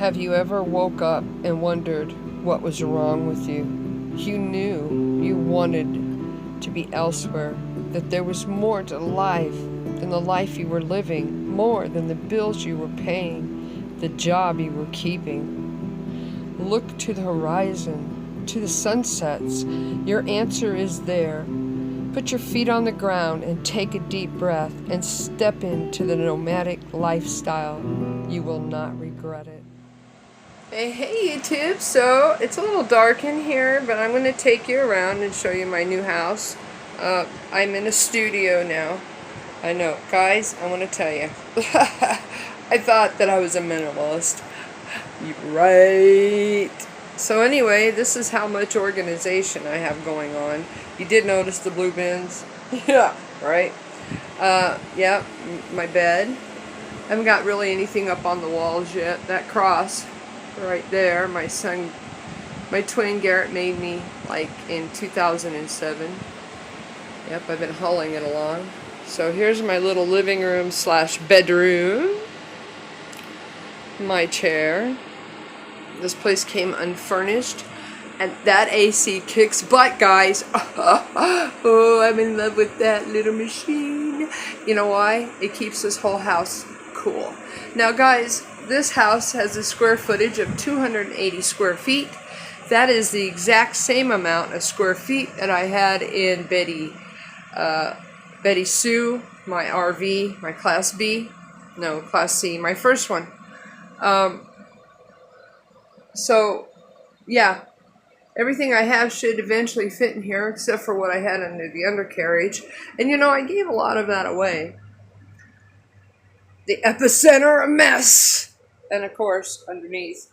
Have you ever woke up and wondered what was wrong with you? You knew you wanted to be elsewhere, that there was more to life than the life you were living, more than the bills you were paying, the job you were keeping. Look to the horizon, to the sunsets. Your answer is there. Put your feet on the ground and take a deep breath and step into the nomadic lifestyle. You will not regret it. Hey YouTube, so it's a little dark in here, but I'm going to take you around and show you my new house. I'm in a studio now. I know, guys, I want to tell you. I thought that I was a minimalist. You're right. So anyway, this is how much organization I have going on. You did notice the blue bins? Yeah, right? Yeah, my bed. I haven't got really anything up on the walls yet. That cross right there, my twin Garrett made me like in 2007. Yep, I've been hauling it along. So here's my little living room slash bedroom. My chair. This place came unfurnished, and that AC kicks butt, guys. Oh, I'm in love with that little machine. You know why? It keeps this whole house cool. Now, guys, this house has a square footage of 280 square feet. That is the exact same amount of square feet that I had in Betty Sue, my RV, my Class B. No, Class C, my first one. So, yeah, everything I have should eventually fit in here, except for what I had under the undercarriage. And you know, I gave a lot of that away. The epicenter of mess. And of course, underneath.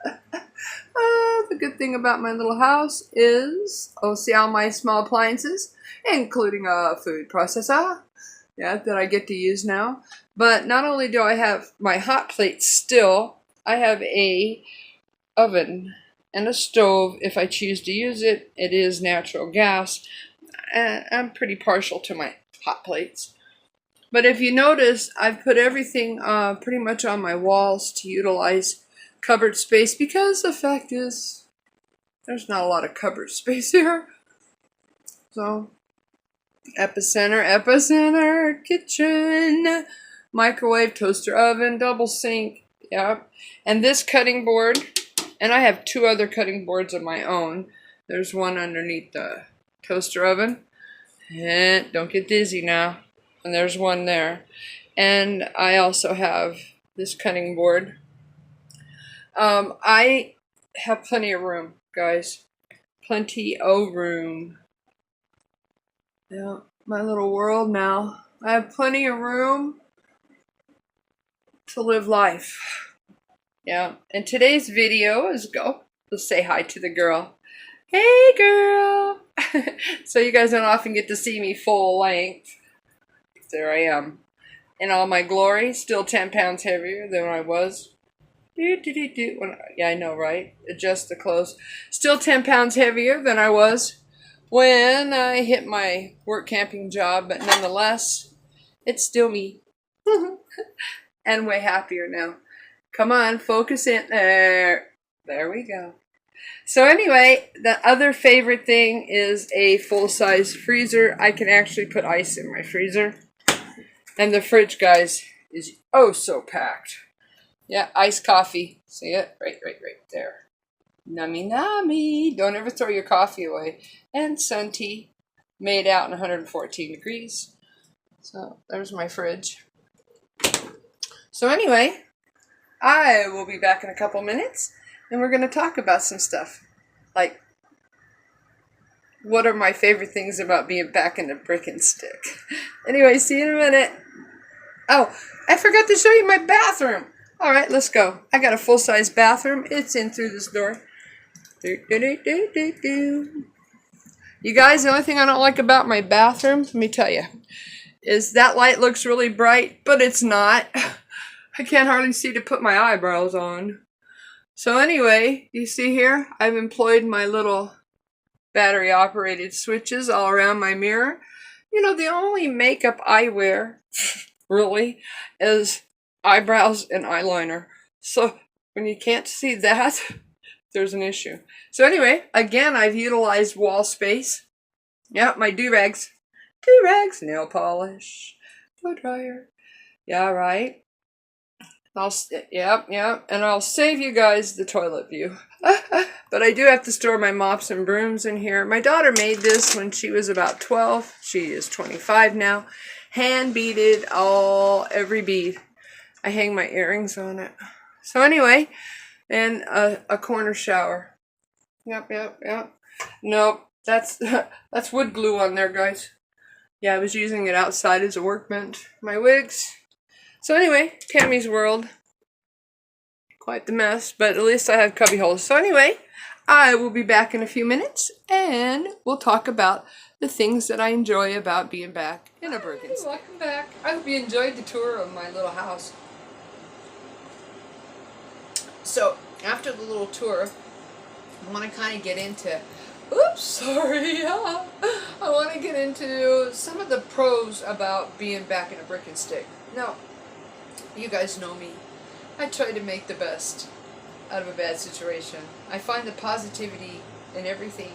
The good thing about my little house is, see all my small appliances, including a food processor, yeah, that I get to use now. But not only do I have my hot plate still, I have a oven and a stove if I choose to use it. It is natural gas. I'm pretty partial to my hot plates. But if you notice, I've put everything pretty much on my walls to utilize cupboard space, because the fact is, there's not a lot of cupboard space here. So, epicenter, kitchen, microwave, toaster oven, double sink, yeah. And this cutting board, and I have two other cutting boards of my own. There's one underneath the toaster oven. And don't get dizzy now. And there's one there. And I also have this cutting board. I have plenty of room, guys. Plenty of room. Yeah, my little world now. I have plenty of room to live life. Yeah, and today's video is let's say hi to the girl. Hey, girl! So you guys don't often get to see me full length. There I am. In all my glory, still 10 pounds heavier than I was. Yeah, I know, right? Adjust the clothes. Still 10 pounds heavier than I was when I hit my work camping job, but nonetheless, it's still me. And way happier now. Come on, focus in there. There we go. So anyway, the other favorite thing is a full-size freezer. I can actually put ice in my freezer. And the fridge, guys, is oh so packed. Yeah, iced coffee. See it? Right there. Nummy nummy. Don't ever throw your coffee away. And sun tea, made out in 114 degrees. So there's my fridge. So anyway, I will be back in a couple minutes, and we're going to talk about some stuff. Like, what are my favorite things about being back in the brick and stick? Anyway, see you in a minute. Oh, I forgot to show you my bathroom. All right, let's go. I got a full-size bathroom. It's in through this door. You guys, the only thing I don't like about my bathroom, let me tell you, is that light looks really bright, but it's not. I can't hardly see to put my eyebrows on. So anyway, you see here, I've employed my little battery-operated switches all around my mirror. You know, the only makeup I wear, really, is eyebrows and eyeliner. So When you can't see that, there's an issue. So anyway, again, I've utilized wall space. Yeah, my do-rags. Do-rags, nail polish, blow dryer. Yeah, right. Yep, and I'll save you guys the toilet view. But I do have to store my mops and brooms in here. My daughter made this when she was about 12. She is 25 now. Hand beaded every bead. I hang my earrings on it. So anyway, and a corner shower. Yep. Nope, that's wood glue on there, guys. Yeah, I was using it outside as a workbench. My wigs. So anyway, Tammy's world. Quite the mess, but at least I have cubby holes. So anyway, I will be back in a few minutes, and we'll talk about the things that I enjoy about being back in a Bergens. Welcome back. I hope you enjoyed the tour of my little house. So after the little tour, I want to kind of get into, I want to get into some of the pros about being back in a brick and stick. Now, you guys know me. I try to make the best out of a bad situation. I find the positivity in everything,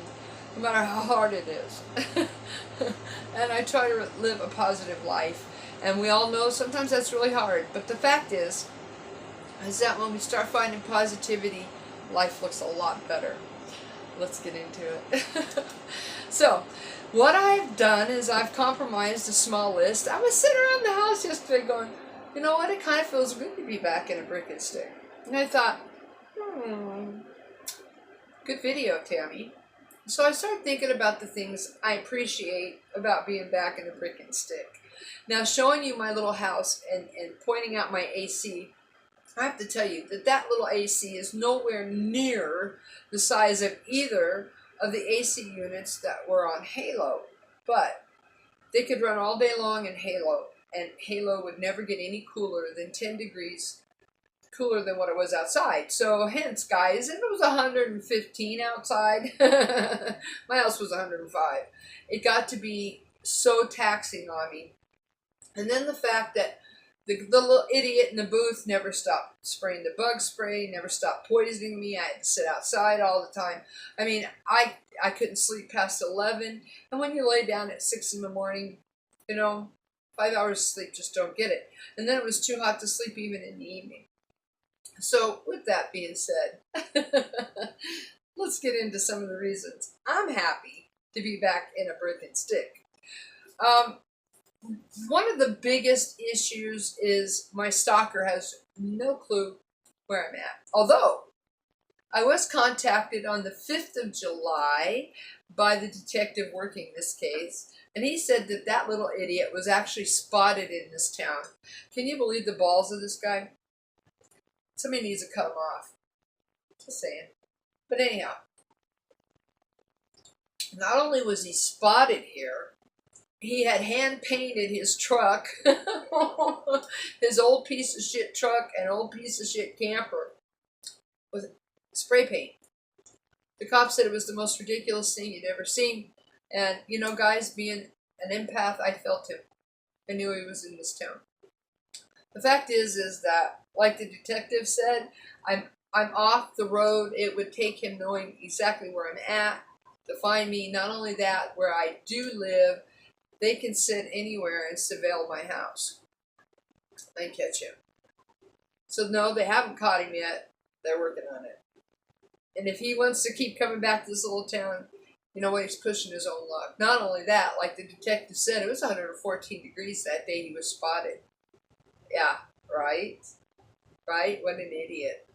no matter how hard it is. And I try to live a positive life. And we all know sometimes that's really hard. But the fact is that when we start finding positivity, life looks a lot better. Let's get into it. So, what I've done is I've compromised a small list. I was sitting around the house yesterday going, you know what, it kind of feels good to be back in a brick and stick. And I thought, good video, Tammy. So I started thinking about the things I appreciate about being back in a brick and stick. Now, showing you my little house and pointing out my AC, I have to tell you that little AC is nowhere near the size of either of the AC units that were on Halo. But they could run all day long in Halo, and Halo would never get any cooler than 10 degrees cooler than what it was outside. So hence, guys, if it was 115 outside, my house was 105. It got to be so taxing on me. And then the fact that the little idiot in the booth never stopped spraying the bug spray, never stopped poisoning me. I had to sit outside all the time. I mean, I couldn't sleep past 11. And when you lay down at 6 in the morning, 5 hours of sleep, just don't get it. And then it was too hot to sleep even in the evening. So with that being said, let's get into some of the reasons I'm happy to be back in a brick and stick. One of the biggest issues is my stalker has no clue where I'm at. Although, I was contacted on the 5th of July by the detective working this case, and he said that little idiot was actually spotted in this town. Can you believe the balls of this guy? Somebody needs to cut him off. Just saying. But anyhow, not only was he spotted here, he had hand-painted his truck, his old piece of shit truck and old piece of shit camper with spray paint. The cop said it was the most ridiculous thing he'd ever seen. And, guys, being an empath, I felt him. I knew he was in this town. The fact is that, like the detective said, I'm off the road. It would take him knowing exactly where I'm at to find me. Not only that, where I do live, they can sit anywhere and surveil my house and catch him. So no, they haven't caught him yet. They're working on it. And if he wants to keep coming back to this little town, you know what, he's pushing his own luck. Not only that, like the detective said, it was 114 degrees that day he was spotted. Yeah, right? Right? What an idiot.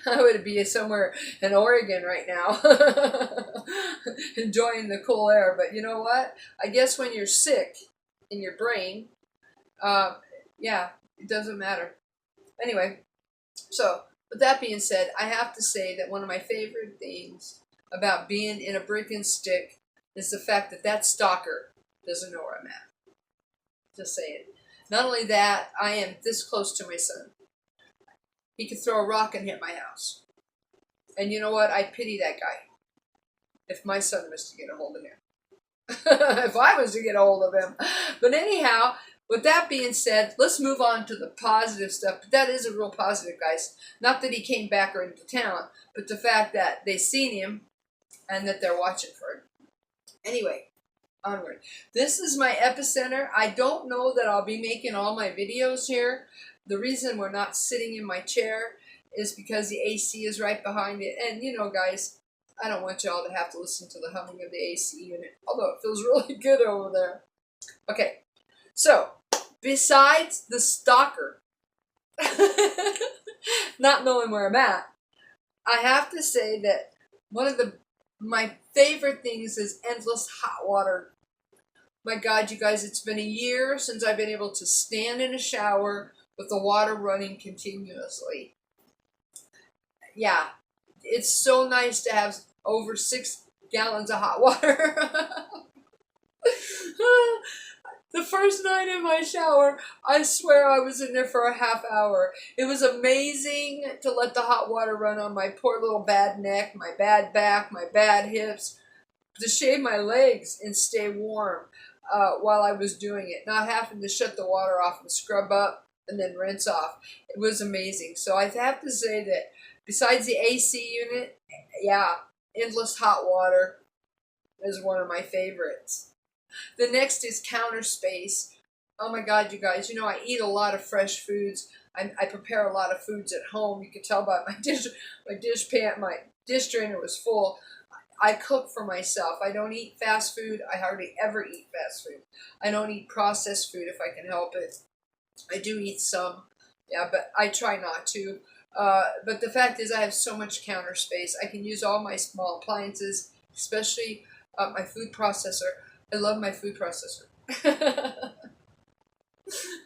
I would be somewhere in Oregon right now enjoying the cool air. But you know what? I guess when you're sick in your brain, it doesn't matter. Anyway, so with that being said, I have to say that one of my favorite things about being in a brick and stick is the fact that stalker doesn't know where I'm at. Just saying. Not only that, I am this close to my son. He could throw a rock and hit my house. And you know what? I pity that guy. If my son was to get a hold of him. If I was to get a hold of him. But anyhow, with that being said, let's move on to the positive stuff. But that is a real positive, guys. Not that he came back or into town, but the fact that they seen him and that they're watching for him. Anyway, onward. This is my epicenter. I don't know that I'll be making all my videos here. The reason we're not sitting in my chair is because the AC is right behind it. And you know, guys, I don't want y'all to have to listen to the humming of the AC unit, although it feels really good over there. Okay, so besides the Stalker, not knowing where I'm at, I have to say that one of my favorite things is endless hot water. My God, you guys, it's been a year since I've been able to stand in a shower with the water running continuously. Yeah, it's so nice to have over 6 gallons of hot water. The first night in my shower, I swear I was in there for a half hour. It was amazing to let the hot water run on my poor little bad neck, my bad back, my bad hips, to shave my legs and stay warm while I was doing it, not having to shut the water off and scrub up and then rinse off. It was amazing. So I have to say that besides the AC unit, yeah, endless hot water is one of my favorites. The next is counter space. Oh my God, you guys, you know I eat a lot of fresh foods. I prepare a lot of foods at home. You can tell by my dish drainer was full. I cook for myself. I don't eat fast food. I hardly ever eat fast food. I don't eat processed food if I can help it. I do eat some, yeah, but I try not to. But the fact is I have so much counter space. I can use all my small appliances, especially my food processor. I love my food processor.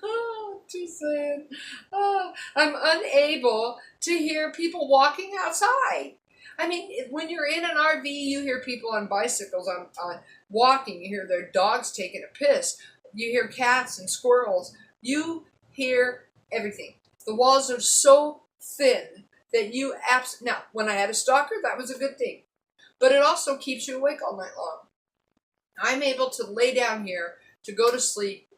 Oh, too sad. Oh, I'm unable to hear people walking outside. I mean, when you're in an RV, you hear people on bicycles, on walking. You hear their dogs taking a piss. You hear cats and squirrels. You hear everything. The walls are so thin that you now, when I had a stalker, that was a good thing. But it also keeps you awake all night long. I'm able to lay down here to go to sleep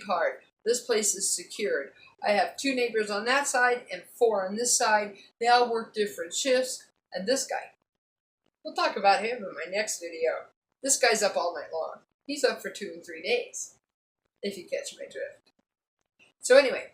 hard. This place is secured. I have 2 neighbors on that side and 4 on this side. They all work different shifts. And this guy, we'll talk about him in my next video. This guy's up all night long. He's up for 2 and 3 days, if you catch my drift. So anyway,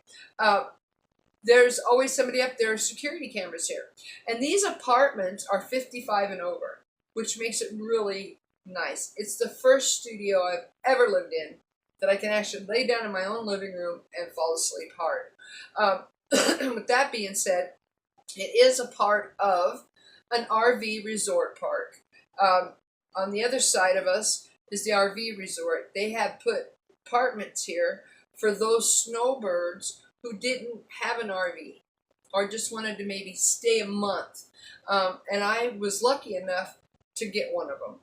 there's always somebody up there, security cameras here. And these apartments are 55 and over, which makes it really nice. It's the first studio I've ever lived in that I can actually lay down in my own living room and fall asleep hard. With that being said, it is a part of an RV resort park. On the other side of us is the RV resort. They have put apartments here for those snowbirds who didn't have an RV or just wanted to maybe stay a month. And I was lucky enough to get one of them.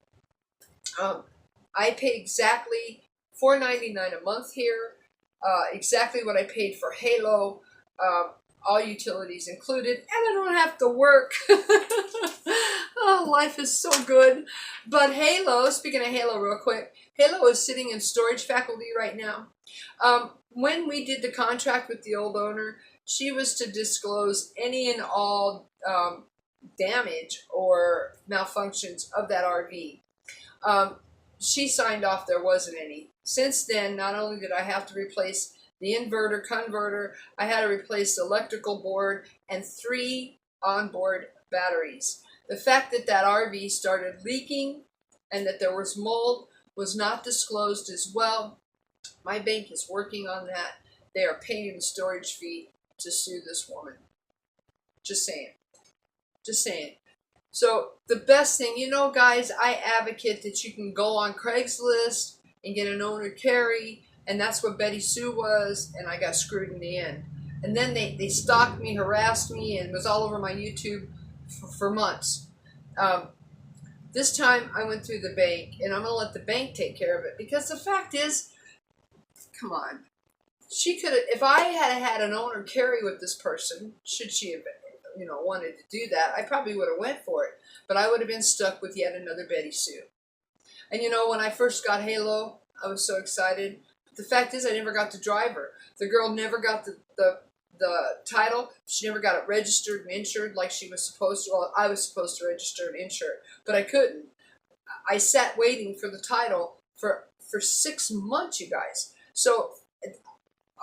I pay exactly $4.99 a month here, exactly what I paid for Halo, all utilities included, and I don't have to work. Oh, life is so good. But Halo, speaking of Halo real quick, Halo is sitting in storage faculty right now. When we did the contract with the old owner, she was to disclose any and all damage or malfunctions of that RV. She signed off there wasn't any. Since then, not only did I have to replace the inverter, converter, I had to replace the electrical board and 3 onboard batteries. The fact that that RV started leaking and that there was mold was not disclosed as well. My bank is working on that. They are paying the storage fee to sue this woman. Just saying. Just saying. So the best thing, you know, guys, I advocate that you can go on Craigslist and get an owner carry, and that's what Betty Sue was, and I got screwed in the end. And then they stalked me, harassed me, and was all over my YouTube for months. This time I went through the bank, and I'm going to let the bank take care of it, because the fact is, come on, she could have, if I had had an owner carry with this person, should she have, wanted to do that, I probably would have went for it, but I would have been stuck with yet another Betty Sue. And when I first got Halo, I was so excited. the fact is I never got to drive her. The girl never got the title. She never got it registered and insured like she was supposed to. Well, I was supposed to register and insure it, but I couldn't. I sat waiting for the title for 6 months, you guys. So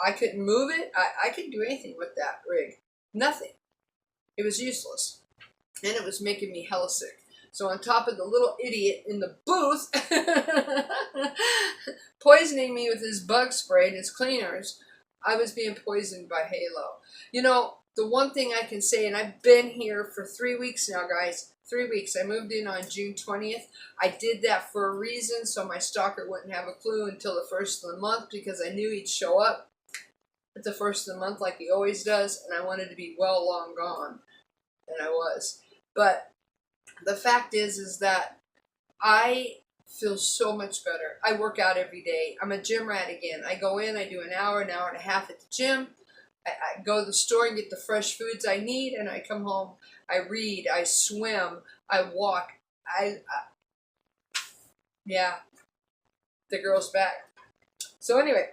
I couldn't move it. I couldn't do anything with that rig. Nothing. It was useless. And it was making me hella sick. So on top of the little idiot in the booth poisoning me with his bug spray and his cleaners, I was being poisoned by Halo. You know, the one thing I can say, and I've been here for 3 weeks now, guys. 3 weeks. I moved in on June 20th. I did that for a reason, so my stalker wouldn't have a clue until the first of the month, because I knew he'd show up at the first of the month like he always does, and I wanted to be well long gone. And I was. But the fact is that I feel so much better. I work out every day. I'm a gym rat again. I go in, I do an hour and a half at the gym. I go to the store and get the fresh foods I need, and I come home. I read, I swim, I walk. Yeah, the girl's back. So anyway,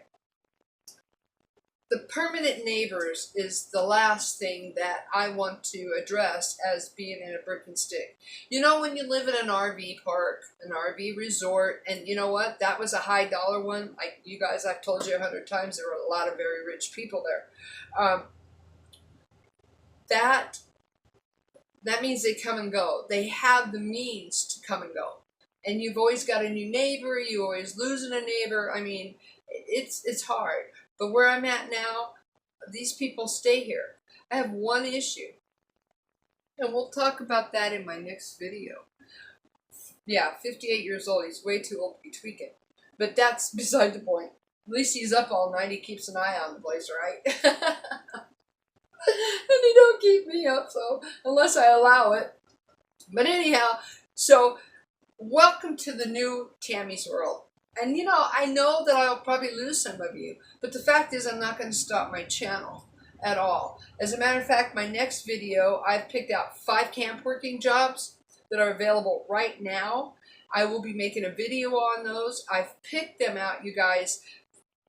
the permanent neighbors is the last thing that I want to address as being in a brick and stick. You know, when you live in an RV park, an RV resort, and you know what? That was a high dollar one. Like you guys, I've told you 100 times, there were a lot of very rich people there. That means they come and go. They have the means to come and go. And you've always got a new neighbor. You always losing a neighbor. I mean, it's hard. But where I'm at now, these people stay here. I have one issue. And we'll talk about that in my next video. Yeah, 58 years old. He's way too old to be tweaking. But that's beside the point. At least he's up all night. He keeps an eye on the place, right? And he don't keep me up, so unless I allow it. But anyhow, so welcome to the new Tammy's world. And you know, I know that I'll probably lose some of you, but the fact is I'm not going to stop my channel at all. As a matter of fact, my next video, I've picked out 5 camp working jobs that are available right now. I will be making a video on those. I've picked them out, you guys,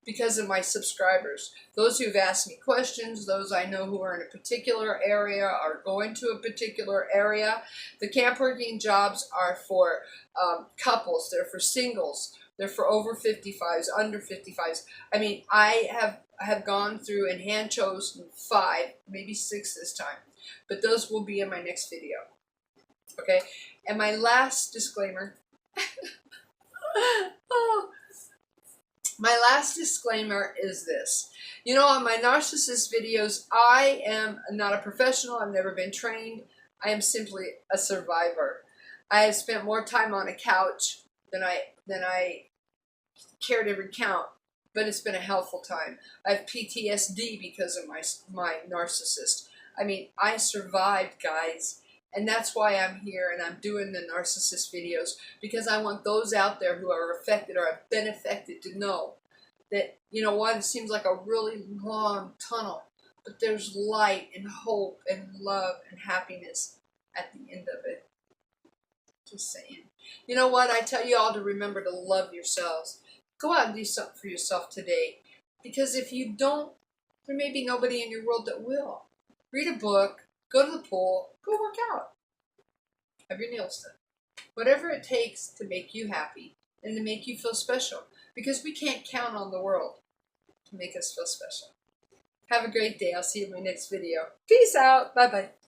because of my subscribers. Those who've asked me questions, those I know who are in a particular area, are going to a particular area. The camp working jobs are for couples, they're for singles, they're for over 55s, under 55s. I mean, I have gone through and hand chosen 5, maybe 6 this time. But those will be in my next video. Okay? And my last disclaimer. Oh. My last disclaimer is this. You know, on my narcissist videos, I am not a professional. I've never been trained. I am simply a survivor. I have spent more time on a couch than I care to recount, but it's been a helpful time. I have PTSD because of my narcissist. I mean, I survived, guys. And that's why I'm here and I'm doing the narcissist videos, because I want those out there who are affected or have been affected to know that, you know what, it seems like a really long tunnel, but there's light and hope and love and happiness at the end of it. Just saying. You know what, I tell you all to remember to love yourselves. Go out and do something for yourself today, because if you don't, there may be nobody in your world that will. Read a book. Go to the pool, go work out, have your nails done. Whatever it takes to make you happy and to make you feel special, because we can't count on the world to make us feel special. Have a great day. I'll see you in my next video. Peace out. Bye-bye.